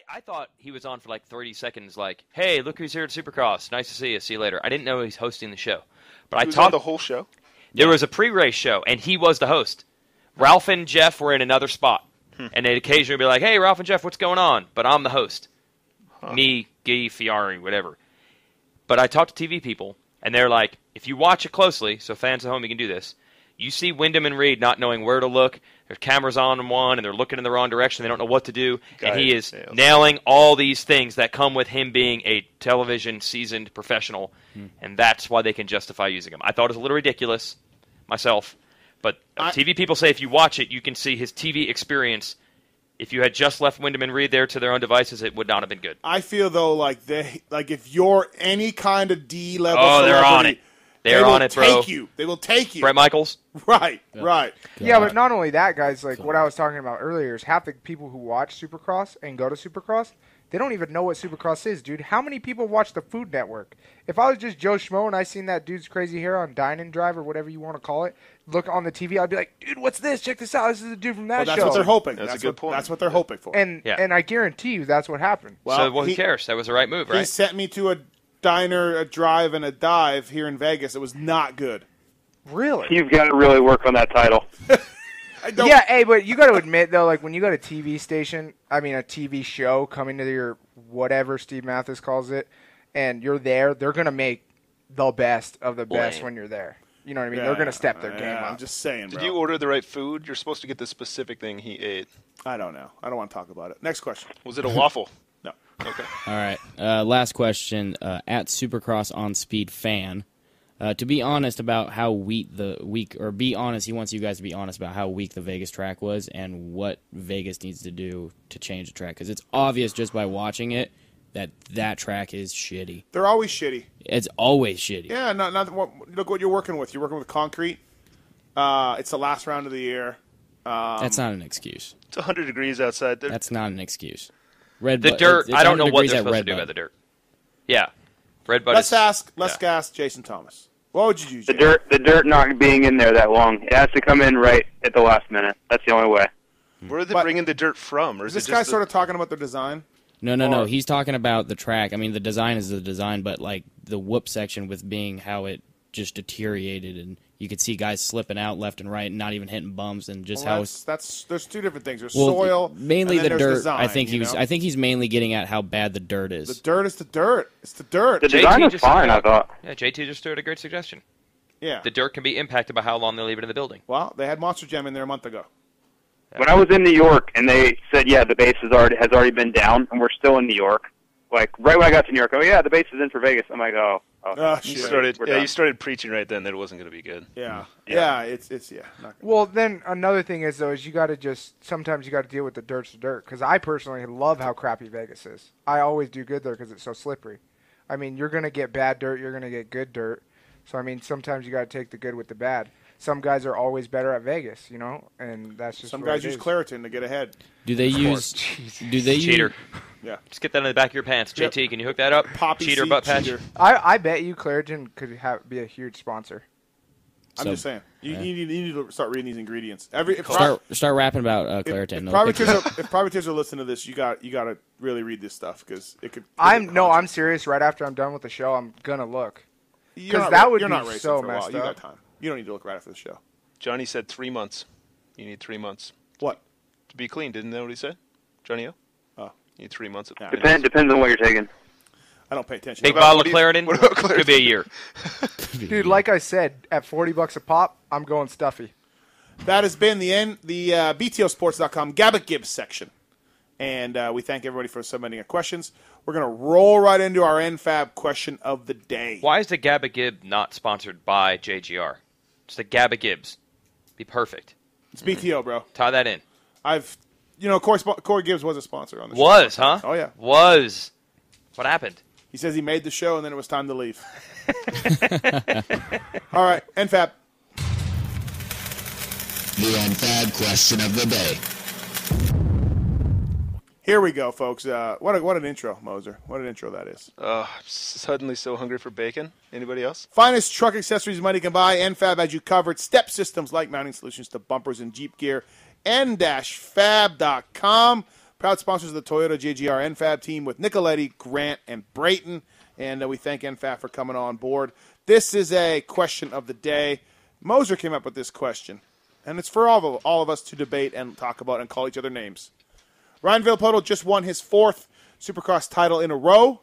I thought he was on for like 30 seconds, like, hey, look who's here at Supercross. Nice to see you. See you later. I didn't know he's hosting the show. But He was on the whole show? There was a pre-race show, and he was the host. Ralph and Jeff were in another spot. And they'd occasionally be like, hey, Ralph and Jeff, what's going on? But I'm the host. Me, Guy, Fiari, whatever. But I talked to TV people, and they're like, if you watch it closely, so fans at home, you can do this, you see Wyndham and Reed not knowing where to look. There's cameras on one, and they're looking in the wrong direction. They don't know what to do. And he is nailing all these things that come with him being a television seasoned professional. And that's why they can justify using him. I thought it was a little ridiculous myself. But TV people say if you watch it, you can see his TV experience. If you had just left Wyndham and Reed there to their own devices, it would not have been good. I feel, though, like if you're any kind of D-level celebrity, they're on it. They're on it, bro. They will take you. Brett Michaels? Right, right. Yeah, but not only that, guys, like what I was talking about earlier is half the people who watch Supercross and go to Supercross, they don't even know what Supercross is, dude. How many people watch the Food Network? If I was just Joe Schmo and I seen that dude's crazy hair on Dine and Drive or whatever you want to call it, look on the TV, I'd be like, dude, what's this? Check this out. This is a dude from that show. That's what they're hoping. That's a good point. That's what they're hoping for. And I guarantee you that's what happened. Well, who cares? That was the right move, right? He sent me to a diner, a drive, and a dive here in Vegas. It was not good. Really? You've got to really work on that title. Yeah, hey, but you got to admit, though, like when you got a TV station, a TV show coming to your whatever Steve Mathis calls it, and you're there, they're going to make the best of the best when you're there. You know what I mean? They're going to step their game up. I'm just saying, bro. Did you order the right food? You're supposed to get the specific thing he ate. I don't know. I don't want to talk about it. Next question. Was it a waffle? No. Okay. All right. Last question. At Supercross on Speed fan. To be honest about how weak be honest, he wants you guys to be honest about how weak the Vegas track was and what Vegas needs to do to change the track. Because it's obvious just by watching it that track is shitty. They're always shitty. It's always shitty. Yeah, look what you're working with. You're working with concrete. It's the last round of the year. That's not an excuse. It's 100 degrees outside. That's not an excuse. The dirt, I don't know what they're supposed to do about the dirt. Yeah. Red Bud Let's ask Jason Thomas. What would you do, Jay? The dirt not being in there that long. It has to come in right at the last minute. That's the only way. Where are they bringing the dirt from? Or is this guy sort of talking about the design? No. He's talking about the track. I mean, the design is the design, but like the whoop section with being how it just deteriorated, and you could see guys slipping out left and right, and not even hitting bumps, and just there's two different things. There's soil, mainly and then the dirt. Design, I think he's mainly getting at how bad the dirt is. The dirt is the dirt. It's the dirt. The design is fine, I thought. Yeah, JT just threw out a great suggestion. Yeah. The dirt can be impacted by how long they leave it in the building. Well, they had Monster Jam in there a month ago. When I was in New York, and they said, yeah, the base has already been down, and we're still in New York. Like, right when I got to New York, the base is in for Vegas. I'm like, shit. You started preaching right then that it wasn't going to be good. Yeah. It's not good. Well, then another thing is, though, is sometimes you got to deal with the dirt's the dirt. Because I personally love how crappy Vegas is. I always do good there because it's so slippery. I mean, you're going to get bad dirt, you're going to get good dirt. So, I mean, sometimes you got to take the good with the bad. Some guys are always better at Vegas, and that's just some guys use Claritin to get ahead. Do they use? Cheater? Yeah. Just get that in the back of your pants, JT. Can you hook that up? Poppy cheater seed butt patch. cheater. I bet you Claritin could be a huge sponsor. I'm just saying. You need to start reading these ingredients. Start rapping about Claritin. If privateers are listening to this, you got to really read this stuff because it could. I'm serious. Right after I'm done with the show, I'm gonna look. Because that would be so messed up. You got time. You don't need to look right after the show. Johnny said 3 months. You need 3 months. What? To be clean. Didn't know what he said? Johnny O? Oh. You need 3 months. Depends on what you're taking. I don't pay attention. Big bottle of Claritin? What about Claritin? Could be a year. Dude, like I said, at $40 a pop, I'm going stuffy. That has been the BTOsports.com Gabbett Gibbs section. And we thank everybody for submitting questions. We're going to roll right into our NFAB question of the day. Why is the Gabbett Gibbs not sponsored by JGR? It's the Gabbett Gibbs. Be perfect. It's BTO, bro. Tie that in. Corey Gibbs was a sponsor on the show. Was, huh? Oh, yeah. Was. What happened? He says he made the show, and then it was time to leave. All right, NFAB. The NFAB question of the day. Here we go, folks. What an intro, Moser. What an intro that is. I'm suddenly so hungry for bacon. Anybody else? Finest truck accessories money can buy. NFAB has you covered. Step systems like mounting solutions to bumpers and Jeep gear. N-fab.com. Proud sponsors of the Toyota JGR NFAB team with Nicoletti, Grant, and Brayton. And we thank NFAB for coming on board. This is a question of the day. Moser came up with this question, and it's for all of us to debate and talk about and call each other names. Ryan Villopoto just won his 4th Supercross title in a row.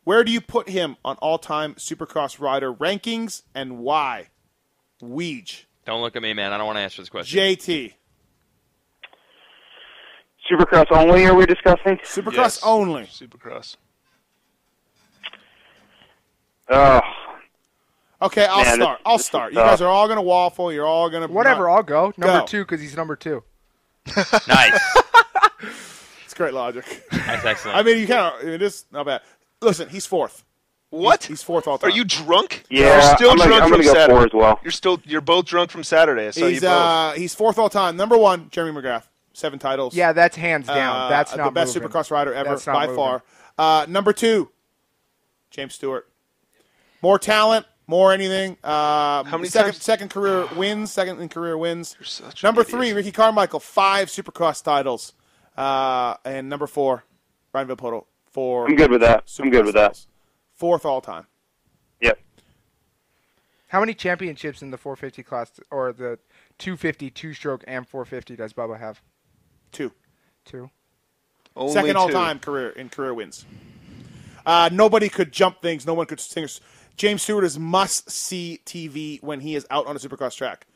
Where do you put him on all-time Supercross rider rankings, and why? Weege. Don't look at me, man. I don't want to answer this question. JT. Supercross only, are we discussing? Supercross Yes. only. Supercross. Okay, I'll Man, start. this is You tough. guys are all going to waffle. You're all going to... Whatever, I'll go. Number Go. 2 because he's number 2. Nice. It's great logic. That's excellent. I mean, you kind of... It is not bad. Listen, he's 4th. What? He's 4th all time. Are you drunk? Yeah, You're still I'm drunk gonna from go Saturday. 4 as well. You're both drunk from Saturday. I saw you both. He's 4th all time. Number 1, Jeremy McGrath. 7 titles. Yeah, that's hands down. That's not the best moving. Supercross rider ever That's not by moving. far. Number 2, James Stewart. More talent, more anything. How many second times? second career wins? Second in career wins. You're such an Number idiot. 3, Ricky Carmichael, 5 Supercross titles. And number 4, Ryan Villopoto, 4. I'm good with that. I'm good with that. Supercross titles. 4th all time. Yep. How many championships in the 450 class or the 250 two-stroke and 450 does Bubba have? 2. 2. Only Second 2. all time career wins. Nobody could jump things. No one could sing. James Stewart is must-see TV when he is out on a Supercross track.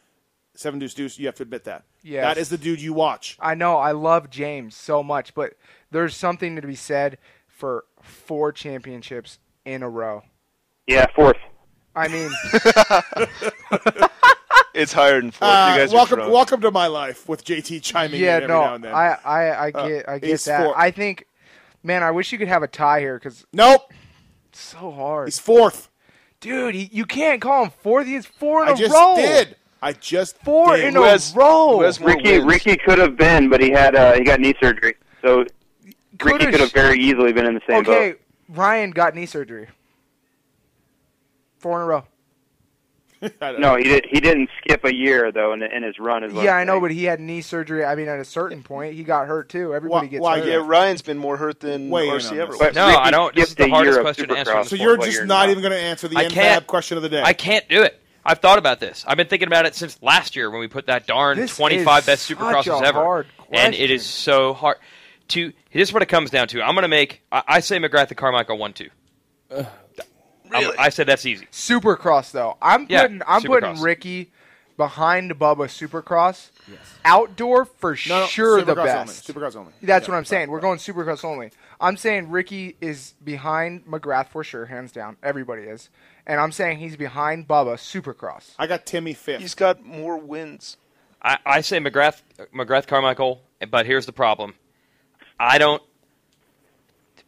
7 Deuce Deuce, you have to admit that. Yes. That is the dude you watch. I know. I love James so much, but there's something to be said for 4 championships in a row. Yeah, 4th. I mean, It's higher than 4th. You guys are drunk. welcome to my life with JT chiming in every now and then. I get he's that. 4th. I think, man, I wish you could have a tie here because Nope. it's so hard. He's 4th. Dude, you can't call him 4th. He's 4 in I a just row. did. I just 4 did. in Who a has- row. who has more wins? Ricky could have been, but he got knee surgery. So Ricky could have very easily been in the same Okay, boat. Ryan got knee surgery. 4 in a row. No, he didn't skip a year though in his run. Is what Yeah, I'm I know, saying. but he had knee surgery. I mean, at a certain point, he got hurt too. Everybody gets why- hurt. Yeah, Ryan's been more hurt than Weigh in RC on ever this. was. No, Ricky I don't. This is skipped the a hardest year of question to answer. Supercross. on So this you're board. just you're not not. even going to answer the I can't- NFAB question of the day. I can't do it. I've thought about this. I've been thinking about it since last year when we put that darn This 25 is best such Supercrosses a ever. hard And it question. is so hard. This is what it comes down to. I'm going to make – I say McGrath and Carmichael 1-2. Really? I said that's easy. Supercross though, I'm Yeah, putting Supercross. Ricky behind Bubba Supercross. Yes. Outdoor for No, sure the Supercross best. Only. Supercross only. That's Yeah, what I'm saying. We're going Supercross only. I'm saying Ricky is behind McGrath for sure, hands down. Everybody is. And I'm saying he's behind Bubba Supercross. I got Timmy 5th. He's got more wins. I say McGrath Carmichael, but here's the problem. I don't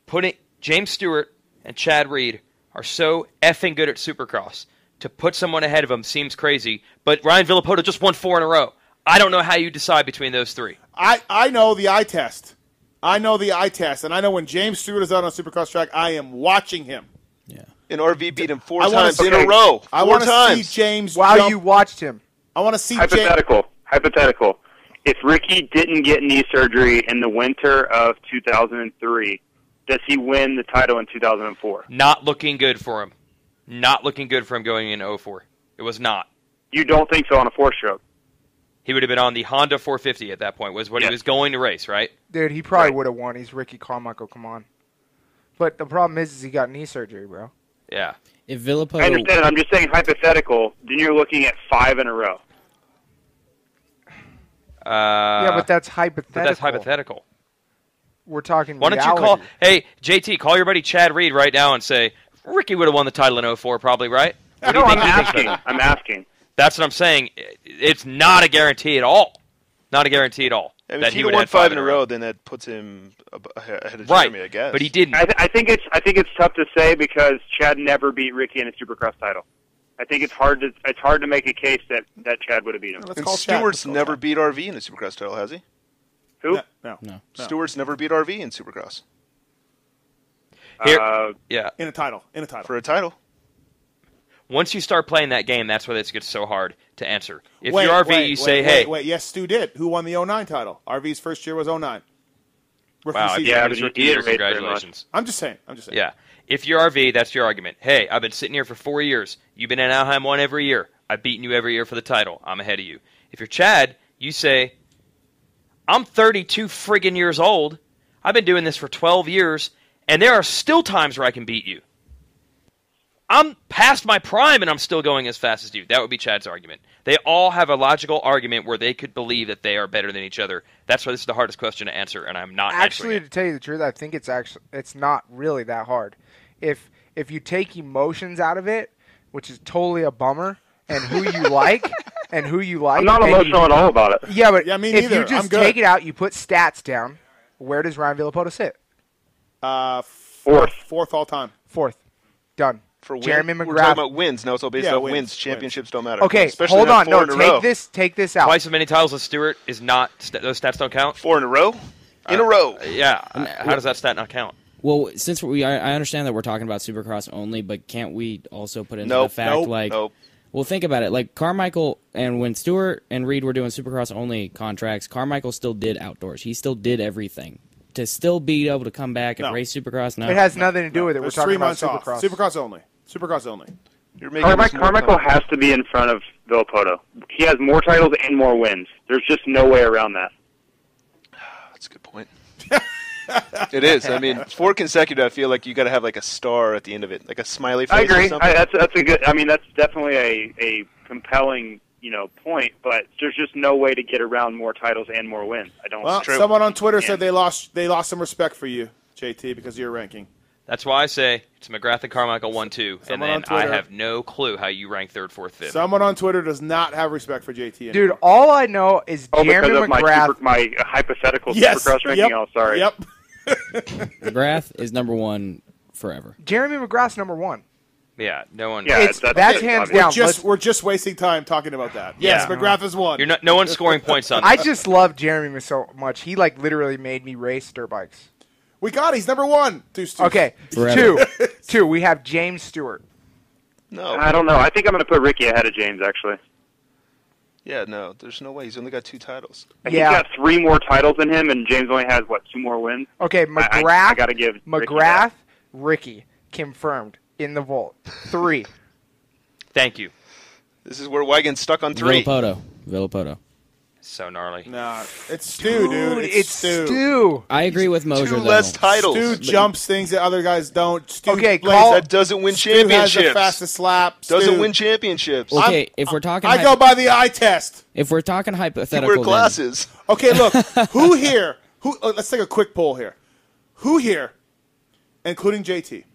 put it. James Stewart and Chad Reed are so effing good at Supercross. To put someone ahead of him seems crazy, but Ryan Villopoto just won 4 in a row. I don't know how you decide between those 3. I know the eye test. I know the eye test, and I know when James Stewart is out on a Supercross track, I am watching him. And RV beat him 4 I wanna times in see- a row. I 4 want to see times. James While jump. you watched him. I want to see James. Hypothetical. If Ricky didn't get knee surgery in the winter of 2003, does he win the title in 2004? Not looking good for him. Not looking good for him going in 04. It was not. You don't think so on a 4-stroke? He would have been on the Honda 450 at that point, was what he Yes. was going to race, right? Dude, he probably Right. would have won. He's Ricky Carmichael. Come on. But the problem is he got knee surgery, bro. Yeah. If I Villopoto, understand. I'm just saying hypothetical. Then you're looking at 5 in a row. Yeah, but that's hypothetical. But that's hypothetical. We're talking Why don't reality. you call? Hey, JT, call your buddy Chad Reed right now and say Ricky would have won the title in 04, probably, right? What do you No, think I'm he thinks about asking. that? I'm asking. That's what I'm saying. It's not a guarantee at all. Not a guarantee at all. I mean, that if he he would won have 5 in a row, then that puts him ahead of Right. Jeremy, I guess. But he didn't. I think it's tough to say because Chad never beat Ricky in a Supercross title. I think it's hard to make a case that Chad would have beat him. Let's And call Chad. Stewart's never beat RV in a Supercross title, has he? Who? No. Stewart's never beat RV in Supercross Here, yeah. In a title. for a title. Once you start playing that game, that's where it gets so hard to answer. If Wait, you're RV, wait, you say, wait, "Hey, wait. Yes, Stu did. Who won the 09 title? RV's first year was 09. Wow, season. Yeah, his but rookie he year, didn't rate very congratulations. I'm just saying. Yeah. If you're RV, that's your argument. Hey, I've been sitting here for 4 years. You've been in Anaheim one every year. I've beaten you every year for the title. I'm ahead of you. If you're Chad, you say, I'm 32 friggin' years old. I've been doing this for 12 years, and there are still times where I can beat you. I'm past my prime, and I'm still going as fast as you. That would be Chad's argument. They all have a logical argument where they could believe that they are better than each other. That's why this is the hardest question to answer, and I'm not Actually, answering to tell you the truth, I think it's not really that hard. If you take emotions out of it, which is totally a bummer, and who you like, I'm not emotional at all about it. Yeah, but me if neither. you I'm just good. take it out, you put stats down. Where does Ryan Villopoto sit? Fourth all time. Fourth. Done. For Jeremy We're talking McGrath. about wins. Now it's all based Yeah, on wins. wins. Championships don't matter. Okay, Especially hold not on. No, 4 in a row. take this out. Twice as many titles as Stewart is not. Those stats don't count. 4 in a row? In a row. Yeah. How does that stat not count? Well, since I understand that we're talking about Supercross only, but can't we also put into the Nope. fact Nope. Well, think about it. Like Carmichael, and when Stewart and Reed were doing Supercross only contracts, Carmichael still did outdoors. He still did everything to still be able to come back and No. race Supercross. No, It has nothing to do with it. We're There's talking 3 about months off. Supercross. Supercross only. You're making this more Carmichael fun. has to be in front of Villopoto. He has more titles and more wins. There's just no way around that. That's a good point. It is. I mean, 4 consecutive, I feel like you got to have like a star at the end of it, like a smiley face I agree. or something. That's a good. I mean, that's definitely a compelling point. But there's just no way to get around more titles and more wins. I don't. Well, True. someone on Twitter Yeah. said they lost some respect for you, JT, because of your ranking. That's why I say it's McGrath and Carmichael 1-2, and Someone then on Twitter- I have no clue how you rank third, fourth, fifth. Someone on Twitter does not have respect for JT Dude, anymore. all I know is Jeremy because of McGrath. my hypothetical Yes. Supercross ranking. Yep. Oh, sorry. Yep. McGrath is number one forever. Jeremy McGrath's number one. Yeah, no one. Yeah, It's- that's that's it, hands obviously. down. We're just wasting time talking about that. Yes, Yeah. McGrath is one. You're not. No one's scoring points on. I this. just love Jeremy so much. He literally made me race dirt bikes. We got it. He's number one. Deuce, Deuce. Okay, Forever. two. We have James Stewart. No. I don't know. I think I'm going to put Ricky ahead of James. Actually, Yeah, no. There's no way. He's only got 2 titles. he's Yeah. got 3 more titles than him, and James only has 2 more wins. Okay, I McGrath. got to give Ricky McGrath. that. Ricky confirmed in the vault. 3. Thank you. This is where Wagon's stuck on 3. Villopoto. So gnarly. Nah, it's Stu, dude. It's Stu. Stu. I agree with Moser. 2 though. less titles. Stu jumps things that other guys don't. Stu Okay, plays call- That doesn't win Stu has the championships. fastest slap. Doesn't Stu. win championships. Okay, if we're talking, I go by the eye test. if we're talking You hypothetical, wear then- glasses. Okay, look. Who here? Let's take a quick poll here. Who here, including JT,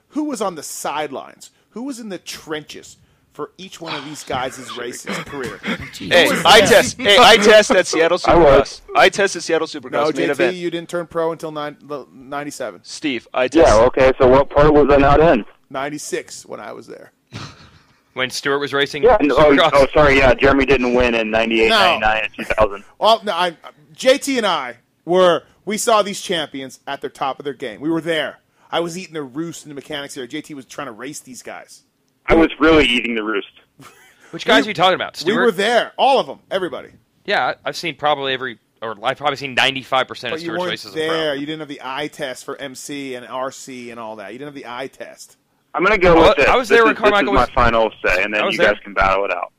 who was on the sidelines? Who was in the trenches for each one of these guys' races career? Hey, eye test. Hey, eye test at Seattle Supercross. Eye test at Seattle Supercross. No, Main JT, event. you didn't turn pro until 97. Steve, eye test. Yeah. Okay. So what part was I not in? 96 when I was there. When Stewart was racing. Yeah. Supercross. Oh, sorry. Yeah. Jeremy didn't win in 98, No. 99, and 2000. Well, no, JT and we saw these champions at their top of their game. We were there. I was eating the roost in the mechanics area. JT was trying to race these guys. I was really eating the roost. Which guys are you talking about? Stewart? We were there. All of them. Everybody. Yeah, I've seen probably I've probably seen 95% But of you Stewart's weren't races. there. You didn't have the eye test for MC and RC and all that. You didn't have the eye test. I'm going to go with this. I was there when This Carmichael is was- my final say, and I then was you guys there. can battle it out.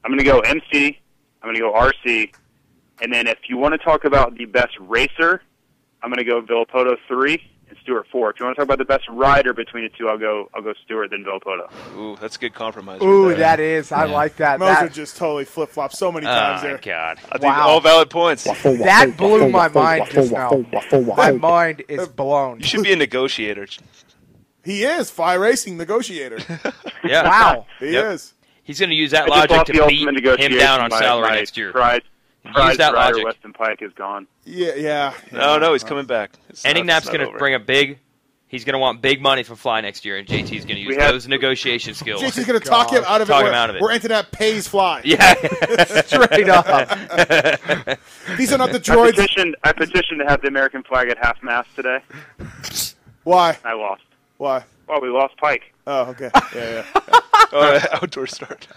I'm going to go MC. I'm going to go RC. And then if you want to talk about the best racer, I'm going to go Villopoto 3 and Stewart 4. If you want to talk about the best rider between the two, I'll go Stewart then Villopoto. Ooh, that's a good compromise. Ooh, right there. that is. I Yeah. like that. Moser That, just totally flip-flopped so many Oh, times my there. God. I think Wow. all valid points. that blew my mind just now. My mind is blown. You should be a negotiator. He is. Fly Racing negotiator. Yeah. Wow. He Yep. is. He's going to use that I just logic lost to the beat ultimate him negotiation. down on My salary next year. Prize Use that rider logic. Weston Pike is gone. Yeah. No, he's coming back. It's not- Ending Nap's it's not going to over. bring a big. He's going to want big money from Fly next year, and JT's going to use those negotiation skills. JT's going to talk him out of it. Talk where, him out of it. Where Internet pays Fly. Yeah. Straight up. These are not the droids. I petitioned to have the American flag at half mast today. Why? I lost. Why? Well, we lost Pike. Oh, okay. Yeah. Outdoor start.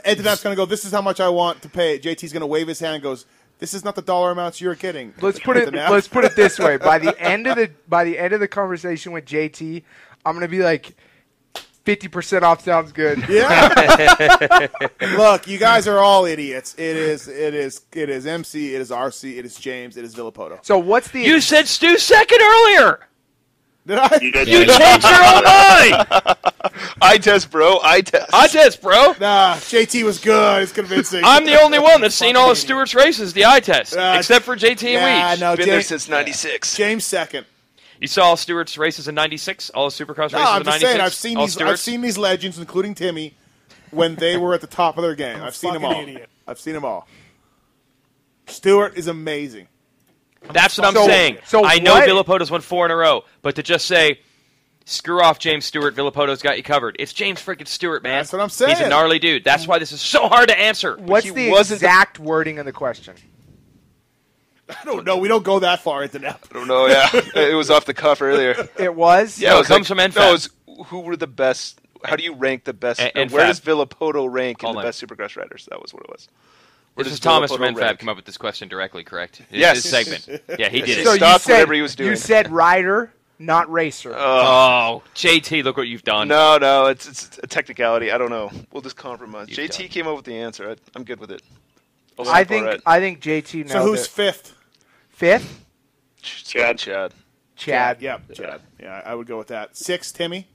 Internet's going to go, this is how much I want to pay. JT's going to wave his hand and goes, This is not the dollar amounts you're getting. Let's put it this way. By the end of the conversation with JT, I'm gonna be like 50% off sounds good. Yeah. Look, you guys are all idiots. It is MC, it is RC, it is James, it is Villopoto. So what's the You said Stu second earlier. Did I? You did. You changed your own mind. Eye test, bro. Eye test. I test, bro. Nah, JT was good. It's convincing. I'm the only one that's seen all of Stewart's races, the eye test, except for JT and Weege. No, Been there James, since '96. James second. You saw all Stewart's races in '96, all of Supercross No, races I'm in just '96. saying. All I've Stewart's? seen these legends, including Timmy, when they were at the top of their game. I've seen them all. idiot. I've seen them all. Stewart is amazing. That's what I'm So- saying. so I know what- Villopoto's won 4 in a row, but to just say, screw off James Stewart, Villopoto's got you covered. It's James freaking Stewart, man. That's what I'm saying. He's a gnarly dude. That's why this is so hard to answer. what's he the wasn't the- exact wording of the question? I don't know. We don't go that far into that. I don't know. Yeah, it was off the cuff earlier. It was. Yeah, it was comes from NFAB. No, it was who were the best? How do you rank the best? NFAB. Where does Villopoto rank in Call the him. best Supercross riders? That was what it was. Where This does is Thomas from Villopoto NFAB rank? come up with this question directly, correct? It's Yes. his segment. Yeah, he did So it. stopped whatever he was doing. You said rider, not racer. Oh, JT, look what you've done. No, it's a technicality. I don't know. We'll just compromise. You've JT done. came up with the answer. I'm good with it. I think JT nailed So who's it. fifth? Fifth? Chad. Chad. Yep, Chad. Yeah, I would go with that. Sixth, Timmy.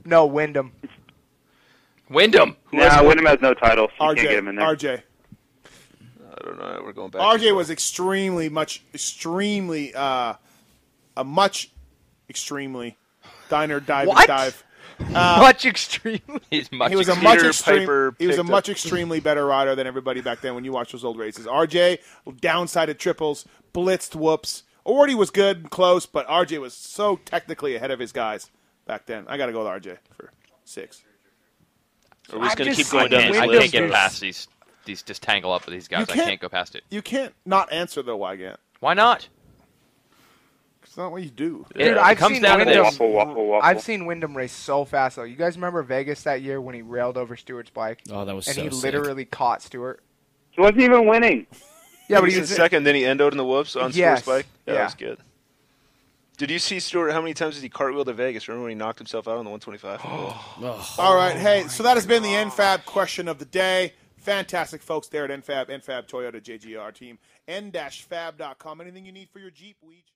No, Wyndham. Wyndham. Wyndham has no title, so you can't get him in there. RJ. I don't know. We're going back. RJ was extremely diner dive What? dive. Much extremely. He's much He was a extreme. much Peter extreme. Piper He was a picked much up. extremely better rider than everybody back then. When you watch those old races, RJ downsided triples, blitzed whoops. Orty was good and close, but RJ was so technically ahead of his guys back then. I got to go with RJ for 6. Are we just going to just keep going saying down I this can't list? get past these just tangle up with these guys. I can't go past it. You can't not answer though. Why can't? Why not? It's not what you do. Dude, It I've comes seen down to Wyndham. this. Waffle. I've seen Wyndham race so fast though. You guys remember Vegas that year when he railed over Stewart's bike Oh, that was and so he sick. literally caught Stewart? He wasn't even winning. Yeah, but he he was was second, then he endoed in the whoops on Yes. Stewart's bike. Yeah, Yeah. that was good. Did you see Stewart? How many times did he cartwheel to Vegas? Remember when he knocked himself out on the 125? All right, hey, so that has been the NFAB question of the day. Fantastic folks there at NFAB Toyota JGR team, n-fab.com. Anything you need for your Jeep, Weege?